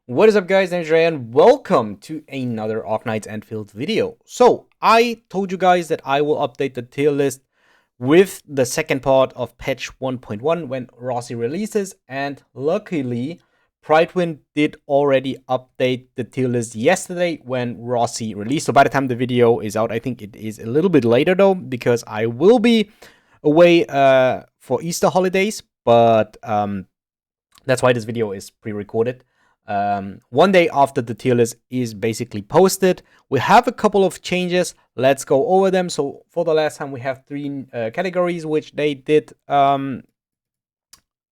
What is up, guys? I'm Dre and welcome to another Arknights Endfield video. So I told you guys that I will update the tier list with the second part of patch 1.1 when ROSSI releases, and luckily Pridewind did already update the tier list yesterday when ROSSI released. So by the time the video is out, I think it is a little bit later though, because I will be away for Easter holidays, but that's why this video is pre-recorded. One day after the tier list is basically posted. We have a couple of changes. Let's go over them. So for the last time, we have three categories which they did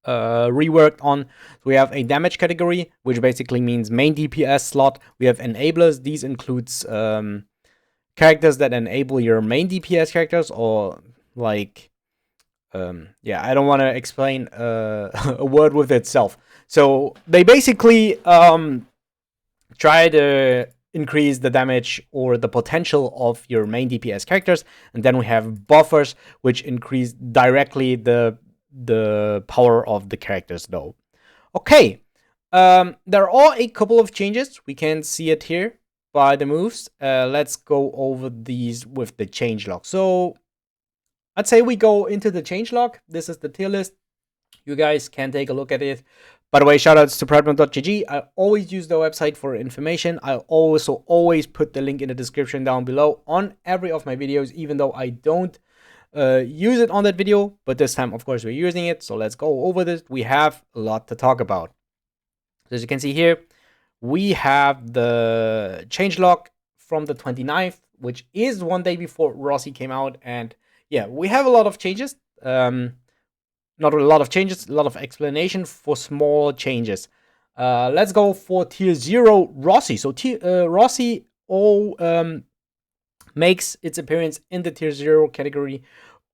reworked on. So we have a damage category, which basically means main DPS slot. We have enablers. These includes characters that enable your main DPS characters, or like yeah, I don't want to explain a word with itself. So they basically try to increase the damage or the potential of your main DPS characters, and then we have buffers, which increase directly the power of the characters, though. Okay, there are a couple of changes. We can see it here by the moves. Let's go over these with the changelog. So I'd say we go into the changelog. This is the tier list. You guys can take a look at it. By the way, shoutouts to proudman.gg. I always use the website for information. I also always put the link in the description down below on every of my videos, even though I don't use it on that video. But this time, of course, we're using it. So let's go over this. We have a lot to talk about. So as you can see here, we have the changelog from the 29th, which is one day before ROSSI came out. And yeah, we have a lot of changes. Not a lot of changes, a lot of explanation for small changes. Let's go for tier 0 ROSSI. So ROSSI makes its appearance in the tier 0 category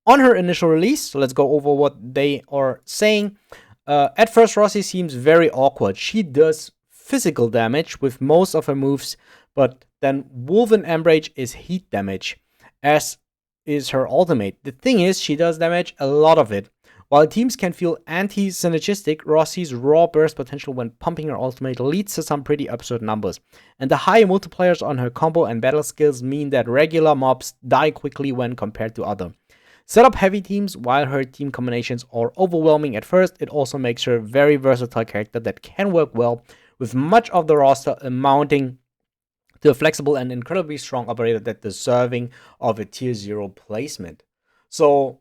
on her initial release. So let's go over what they are saying. At first, ROSSI seems very awkward. She does physical damage with most of her moves, but then Woven Embrage is heat damage, as is her ultimate. The thing is, she does damage, a lot of it. While teams can feel anti-synergistic, ROSSI's raw burst potential when pumping her ultimate leads to some pretty absurd numbers. And the high multipliers on her combo and battle skills mean that regular mobs die quickly when compared to other setup heavy teams. While her team combinations are overwhelming at first, it also makes her a very versatile character that can work well with much of the roster, amounting to a flexible and incredibly strong operator that deserving of a tier 0 placement. So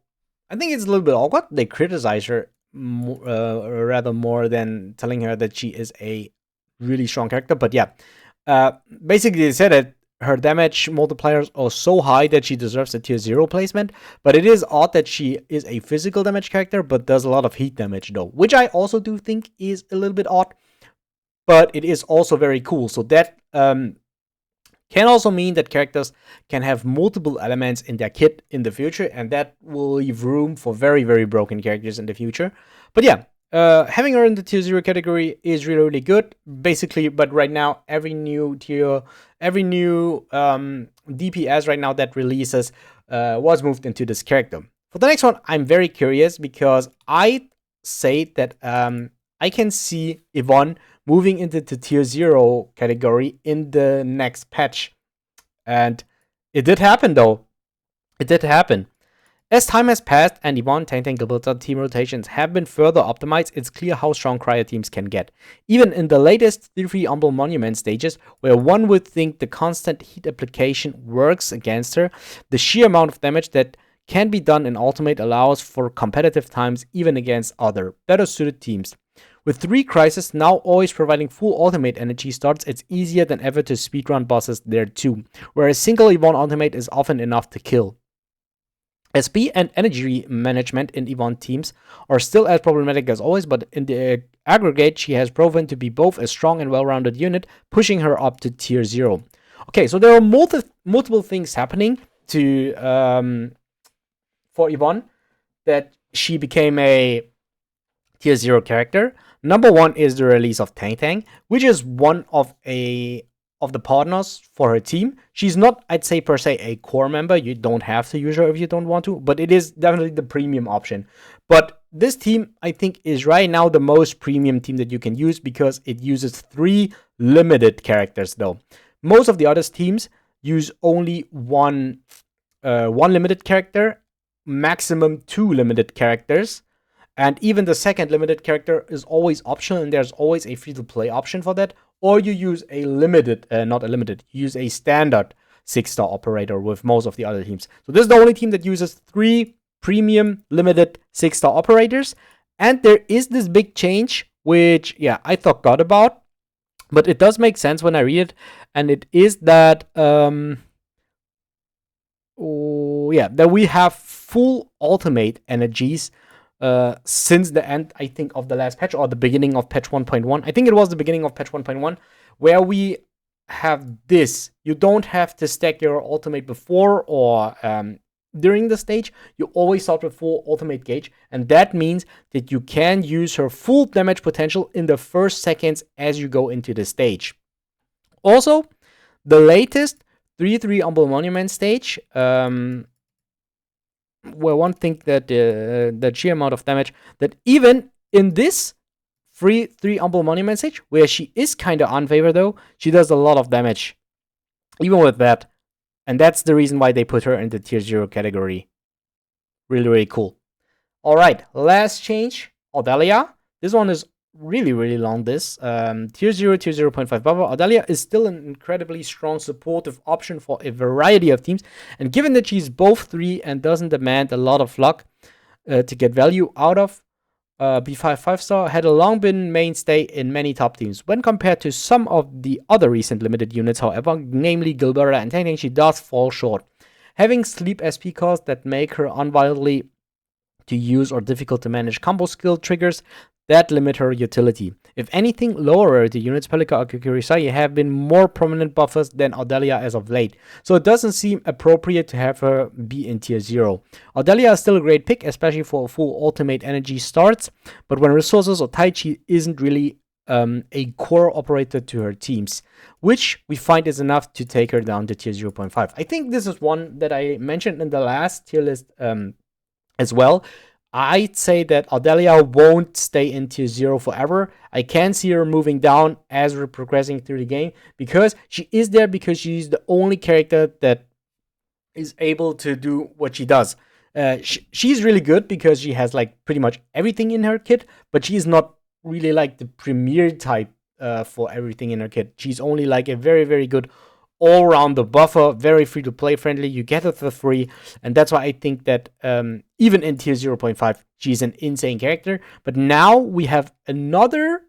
I think it's a little bit awkward. They criticize her rather more than telling her that she is a really strong character. But yeah, basically they said that her damage multipliers are so high that she deserves a tier 0 placement. But it is odd that she is a physical damage character, but does a lot of heat damage though, which I also do think is a little bit odd. But it is also very cool. So that can also mean that characters can have multiple elements in their kit in the future, and that will leave room for very, very broken characters in the future. But yeah, having her in the tier 0 category is really, really good. Basically, but right now, every new tier, every new DPS right now that releases was moved into this character. For the next one, I'm very curious because I say that I can see Yvonne moving into the tier 0 category in the next patch. And it did happen though. It did happen. As time has passed and Yvonne, Tank Gilberta team rotations have been further optimized, it's clear how strong cryo teams can get. Even in the latest 3 Humble Monument stages, where one would think the constant heat application works against her, the sheer amount of damage that can be done in Ultimate allows for competitive times even against other, better suited teams. With 3 Crisis now always providing full ultimate energy starts, it's easier than ever to speedrun bosses there too, where a single Yvonne ultimate is often enough to kill. SP and energy management in Yvonne teams are still as problematic as always, but in the aggregate, she has proven to be both a strong and well-rounded unit, pushing her up to tier 0. Okay, so there are multiple things happening to for Yvonne that she became a tier 0 character. Number 1 is the release of Tang, which is one of the partners for her team. She's not, I'd say, per se a core member. You don't have to use her if you don't want to, but it is definitely the premium option. But this team, I think, is right now the most premium team that you can use because it uses 3 limited characters, though. Most of the other teams use only one limited character, maximum 2 limited characters. And even the second limited character is always optional, and there's always a free-to-play option for that. Or you use a limited, not a limited, you use a standard 6-star operator with most of the other teams. So this is the only team that uses 3 premium limited 6-star operators. And there is this big change, which, yeah, I forgot about. But it does make sense when I read it. And it is that, that we have full ultimate energies since the end, I think, of the last patch, or the beginning of patch 1.1. I think it was the beginning of patch 1.1, where we have this. You don't have to stack your ultimate before or during the stage. You always start with full ultimate gauge, and that means that you can use her full damage potential in the first seconds as you go into the stage. Also, the latest 3-3 Humble Monument stage, where one thinks that the sheer amount of damage, that even in this 3 Humble Monument stage, where she is kind of unfavored though, she does a lot of damage, even with that. And that's the reason why they put her in the tier 0 category. Really, really cool. Alright, last change, Audelia. This one is really, really long, this. Tier 0, tier 0.5 buffer. Audelia is still an incredibly strong supportive option for a variety of teams. And given that she's both 3 and doesn't demand a lot of luck to get value out of, B5 5-star had long been mainstay in many top teams. When compared to some of the other recent limited units, however, namely Gilberta and Tang Tang, she does fall short. Having sleep SP costs that make her unwieldy to use or difficult to manage combo skill triggers that limit her utility. If anything, lower rarity units, Pelika or Kukurisai, have been more prominent buffers than Audelia as of late, so it doesn't seem appropriate to have her be in tier 0. Audelia is still a great pick, especially for full ultimate energy starts, but when resources are tight, she isn't really a core operator to her teams, which we find is enough to take her down to tier 0.5. I think this is one that I mentioned in the last tier list as well. I'd say that Audelia won't stay in tier 0 forever. I can see her moving down as we're progressing through the game, because she is there because she's the only character that is able to do what she does. She's really good because she has like pretty much everything in her kit, but she's not really like the premier type for everything in her kit. She's only like a very, very good all-round the buffer, very free-to-play friendly. You get it for free, and that's why I think that even in tier 0.5, she's an insane character. But now we have another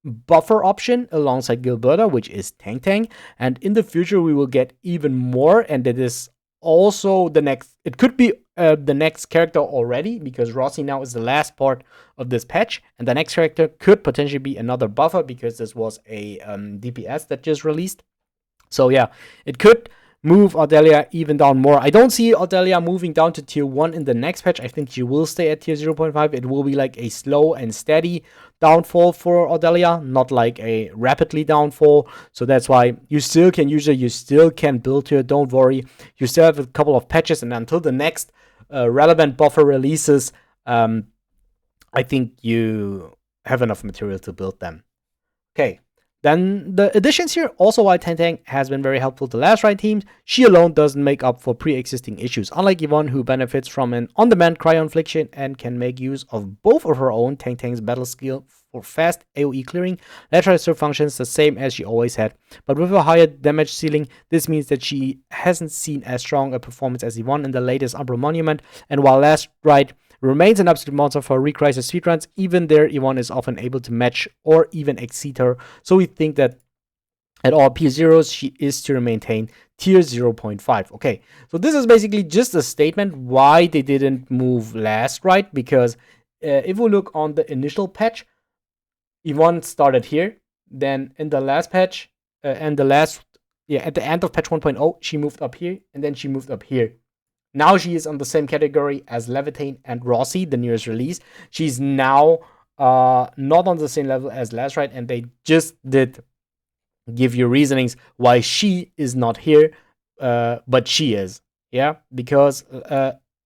buffer option alongside Gilberta, which is Tang Tang, and in the future we will get even more, and that is also the next. It could be the next character already, because ROSSI now is the last part of this patch, and the next character could potentially be another buffer, because this was a DPS that just released. So yeah, it could move Audelia even down more. I don't see Audelia moving down to tier 1 in the next patch. I think she will stay at tier 0.5. It will be like a slow and steady downfall for Audelia, not like a rapidly downfall. So that's why you still can use her. You still can build her. Don't worry. You still have a couple of patches, and until the next relevant buffer releases, I think you have enough material to build them. Okay. Then the additions here, also why Tang Tang has been very helpful to last ride teams. She alone doesn't make up for pre-existing issues, unlike Yvonne, who benefits from an on-demand cryo infliction and can make use of both of her own. Tang Tang's battle skill for fast AoE clearing lets her serve functions the same as she always had, but with a higher damage ceiling. This means that she hasn't seen as strong a performance as Yvonne in the latest Umbral Monument, and while last ride remains an absolute monster for Recrisis speedruns, even there Yvonne is often able to match or even exceed her, so we think that at all P0s she is to maintain tier 0.5. Okay, so this is basically just a statement why they didn't move last right, because if we look on the initial patch, Yvonne started here, then in the last patch, at the end of patch 1.0, she moved up here, and then she moved up here. Now she is on the same category as Levitate and ROSSI, the newest release. She's now not on the same level as last ride, and they just did give you reasonings why she is not here, but she is. Yeah, because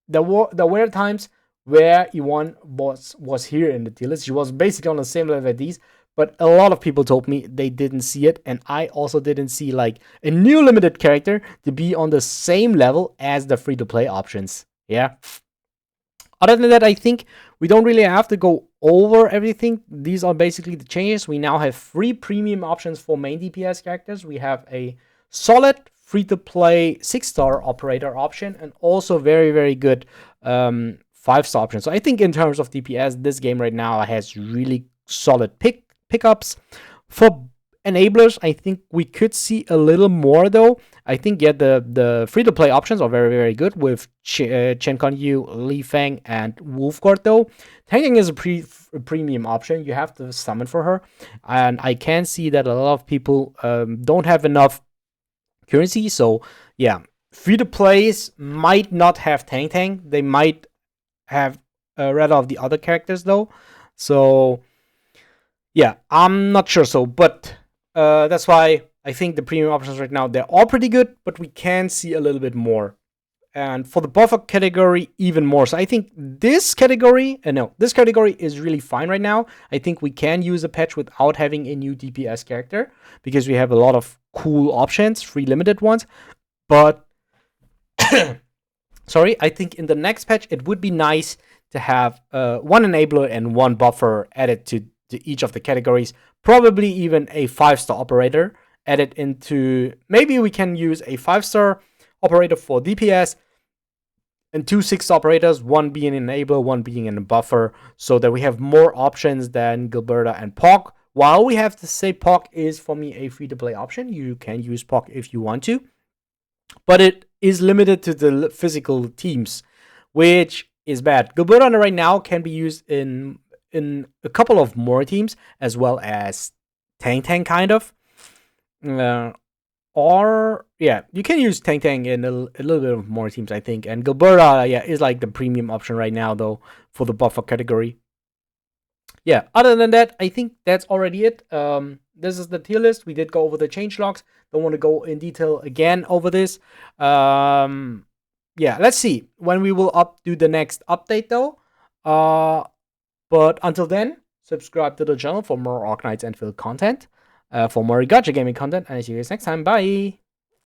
there were times where Yvonne was here in the tier list. She was basically on the same level as these, but a lot of people told me they didn't see it, and I also didn't see like a new limited character to be on the same level as the free-to-play options. Yeah. Other than that, I think we don't really have to go over everything. These are basically the changes. We now have 3 premium options for main DPS characters. We have a solid free-to-play 6-star operator option, and also very, very good 5-star option. So I think in terms of DPS, this game right now has really solid pickups. For enablers, I think we could see a little more though. I think the free to play options are very, very good with Chen Kan Yu, Li Feng, and Wolfguard though. Tanking is a premium option. You have to summon for her, and I can see that a lot of people don't have enough currency. So yeah, free to plays might not have Tang. They might have rather of the other characters though. So yeah, I'm not sure. So, but that's why I think the premium options right now, they're all pretty good, but we can see a little bit more. And for the buffer category, even more. So I think this category, this category is really fine right now. I think we can use a patch without having a new DPS character because we have a lot of cool options, free limited ones. But sorry, I think in the next patch, it would be nice to have one enabler and one buffer added to each of the categories. Probably even a 5-star operator added into. Maybe we can use a 5-star operator for DPS and 2 6-star operators, one being an enabler, one being a buffer, so that we have more options than Gilberta and POC. While we have to say POC is for me a free-to-play option, you can use POC if you want to, but it is limited to the physical teams, which is bad. Gilberta right now can be used in a couple of more teams, as well as Tang kind of. Or yeah, you can use Tang in a little bit of more teams, I think. And Gilberta, yeah, is like the premium option right now though for the buffer category. Yeah, other than that, I think that's already it. This is the tier list. We did go over the change logs. Don't want to go in detail again over this. Yeah, let's see when we will do the next update though. But until then, subscribe to the channel for more Arknights Endfield content, for more Gacha gaming content, and I see you guys next time. Bye!